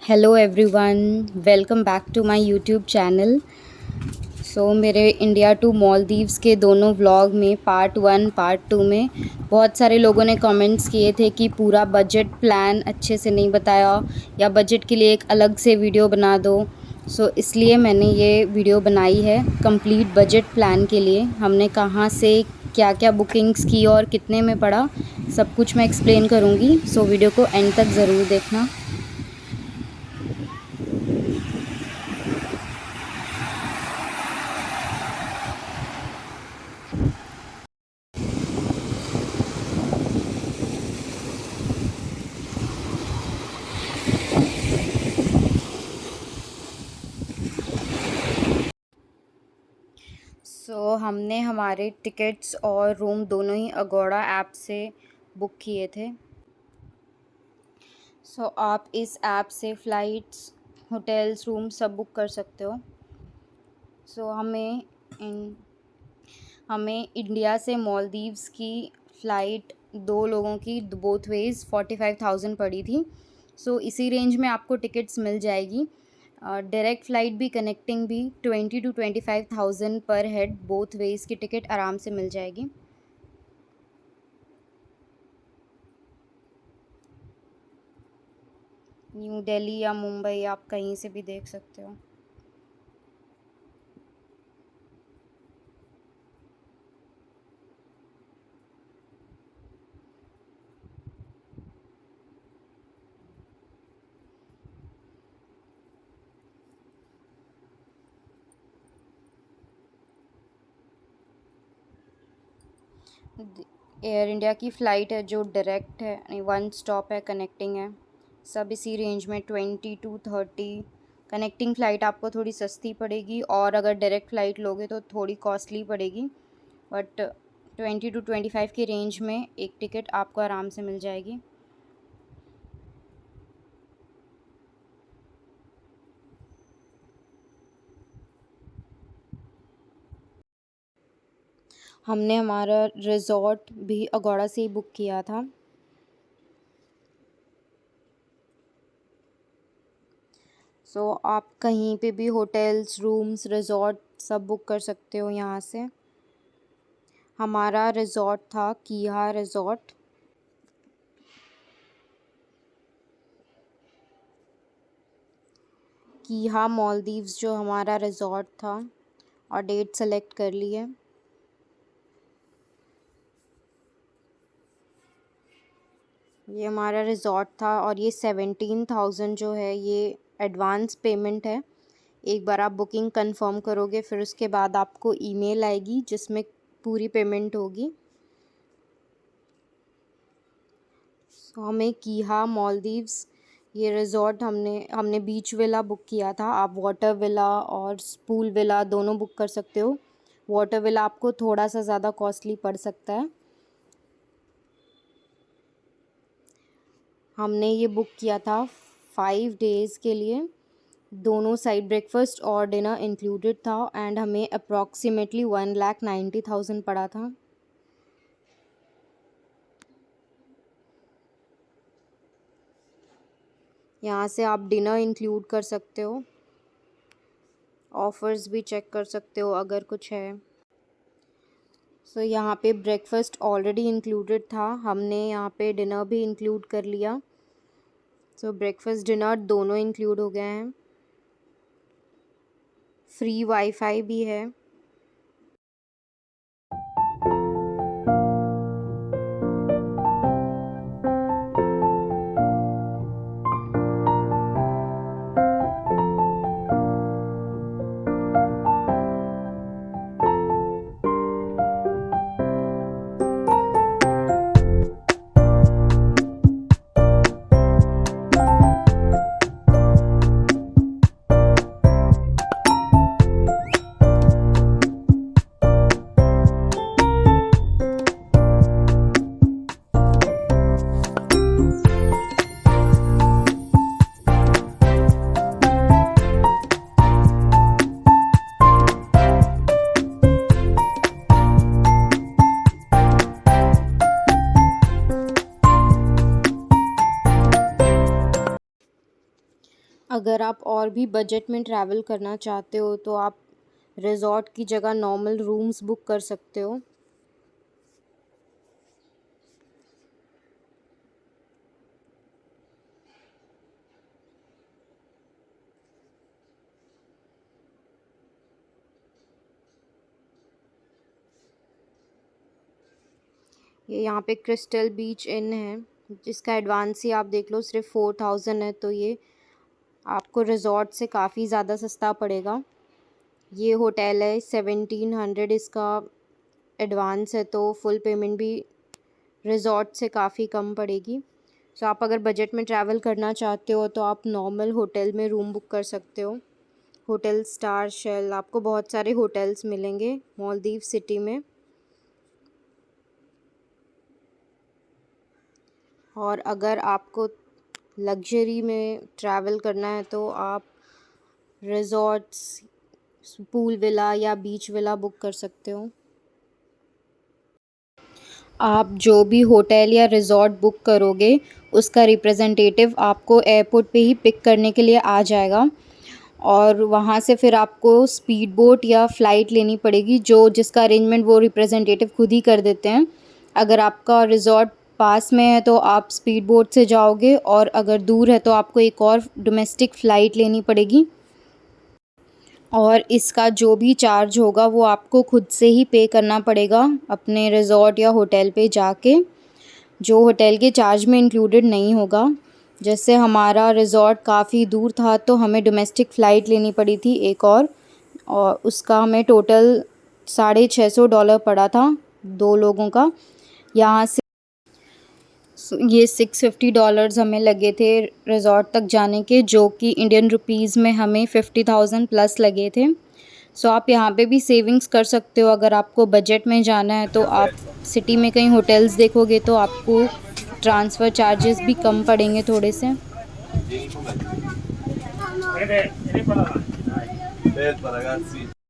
Hello everyone, welcome back to my YouTube channel. मेरे India to Maldives के दोनों vlog में पार्ट 1 पार्ट 2 में बहुत सारे लोगों ने कमेंट्स किए थे कि पूरा बजट प्लान अच्छे से नहीं बताया या बजट के लिए एक अलग से वीडियो बना दो। इसलिए मैंने ये वीडियो बनाई है कंप्लीट बजट प्लान के लिए। हमने कहाँ से क्या क्या बुकिंग्स की और कितने में पड़ा, सब कुछ मैं एक्सप्लेन करूँगी। वीडियो को एंड तक ज़रूर देखना। हमने हमारे टिकट्स और रूम दोनों ही अगोड़ा ऐप से बुक किए थे। आप इस ऐप से फ़्लाइट्स, होटल्स, रूम सब बुक कर सकते हो। हमें इंडिया से मालदीव्स की फ़्लाइट 2 लोगों की बोथ वेज़ 45,000 पड़ी थी। इसी रेंज में आपको टिकट्स मिल जाएगी। डायरेक्ट फ़्लाइट भी कनेक्टिंग भी 20 to 25,000 पर हेड बोथ वेज़ की टिकट आराम से मिल जाएगी। न्यू दिल्ली या मुंबई आप कहीं से भी देख सकते हो। एयर इंडिया की फ़्लाइट है जो डायरेक्ट है, यानी 1 स्टॉप है, कनेक्टिंग है। सब इसी रेंज में 20 to 30। कनेक्टिंग फ़्लाइट आपको थोड़ी सस्ती पड़ेगी और अगर डायरेक्ट फ़्लाइट लोगे तो थोड़ी कॉस्टली पड़ेगी, बट 20 to 25 की रेंज में एक टिकट आपको आराम से मिल जाएगी। हमने हमारा रिज़ॉर्ट भी अगोड़ा से ही बुक किया था। आप कहीं पे भी होटल्स, रूम्स, रिज़ॉर्ट सब बुक कर सकते हो यहाँ से। हमारा रिज़ॉर्ट था कीहा रिज़ॉर्ट। कीहा मालदीव्स जो हमारा रिज़ॉर्ट था, और डेट सेलेक्ट कर ली है। ये हमारा रिज़ॉर्ट था और ये 17,000 जो है ये एडवांस पेमेंट है। एक बार आप बुकिंग कंफर्म करोगे फिर उसके बाद आपको ईमेल आएगी जिसमें पूरी पेमेंट होगी। हमें कीहा मालदीव्स ये रिज़ॉर्ट हमने बीच विला बुक किया था। आप वाटर विला और पूल विला दोनों बुक कर सकते हो। वाटर विला आपको थोड़ा सा ज़्यादा कॉस्टली पड़ सकता है। हमने ये बुक किया था 5 डेज़ के लिए। दोनों साइड ब्रेकफास्ट और डिनर इंक्लूडेड था एंड हमें अप्रॉक्सीमेटली 1,90,000 पड़ा था। यहाँ से आप डिनर इंक्लूड कर सकते हो, ऑफ़र्स भी चेक कर सकते हो अगर कुछ है। यहाँ पे ब्रेकफास्ट ऑलरेडी इंक्लूडेड था, हमने यहाँ पे डिनर भी इंक्लूड कर लिया। ब्रेकफास्ट डिनर दोनों इंक्लूड हो गए हैं। फ्री वाईफाई भी है। अगर आप और भी बजट में ट्रैवल करना चाहते हो तो आप रिज़ॉर्ट की जगह नॉर्मल रूम्स बुक कर सकते हो। ये यहाँ पे क्रिस्टल बीच इन है, जिसका एडवांस ही आप देख लो सिर्फ 4000 है, तो ये आपको रिज़ॉर्ट से काफ़ी ज़्यादा सस्ता पड़ेगा। ये होटल है 1700, इसका एडवांस है, तो फुल पेमेंट भी रिज़ॉर्ट से काफ़ी कम पड़ेगी। सो आप अगर बजट में ट्रैवल करना चाहते हो तो आप नॉर्मल होटल में रूम बुक कर सकते हो। होटल स्टार शेल, आपको बहुत सारे होटल्स मिलेंगे मालदीव सिटी में। और अगर आपको लग्जरी में ट्रैवल करना है तो आप रिज़ॉर्ट्स, पूल विला या बीच विला बुक कर सकते हो। आप जो भी होटल या रिज़ॉर्ट बुक करोगे उसका रिप्रेजेंटेटिव आपको एयरपोर्ट पे ही पिक करने के लिए आ जाएगा, और वहाँ से फिर आपको स्पीड बोट या फ़्लाइट लेनी पड़ेगी, जो जिसका अरेंजमेंट वो रिप्रेजेंटेटिव खुद ही कर देते हैं। अगर आपका रिज़ॉर्ट पास में है तो आप स्पीड बोट से जाओगे, और अगर दूर है तो आपको एक और डोमेस्टिक फ़्लाइट लेनी पड़ेगी, और इसका जो भी चार्ज होगा वो आपको खुद से ही पे करना पड़ेगा अपने रिज़ॉर्ट या होटल पे जाके, जो होटल के चार्ज में इंक्लूडेड नहीं होगा। जैसे हमारा रिज़ॉर्ट काफ़ी दूर था तो हमें डोमेस्टिक फ़्लाइट लेनी पड़ी थी एक और उसका हमें टोटल $650 पड़ा था 2 लोगों का। यहाँ से ये $650 हमें लगे थे रिज़ॉर्ट तक जाने के, जो कि इंडियन रुपीज़ में हमें 50,000 प्लस लगे थे। सो आप यहाँ पे भी सेविंग्स कर सकते हो। अगर आपको बजट में जाना है तो आप सिटी में कहीं होटल्स देखोगे तो आपको ट्रांसफ़र चार्जेस भी कम पड़ेंगे थोड़े से। Ragazzi.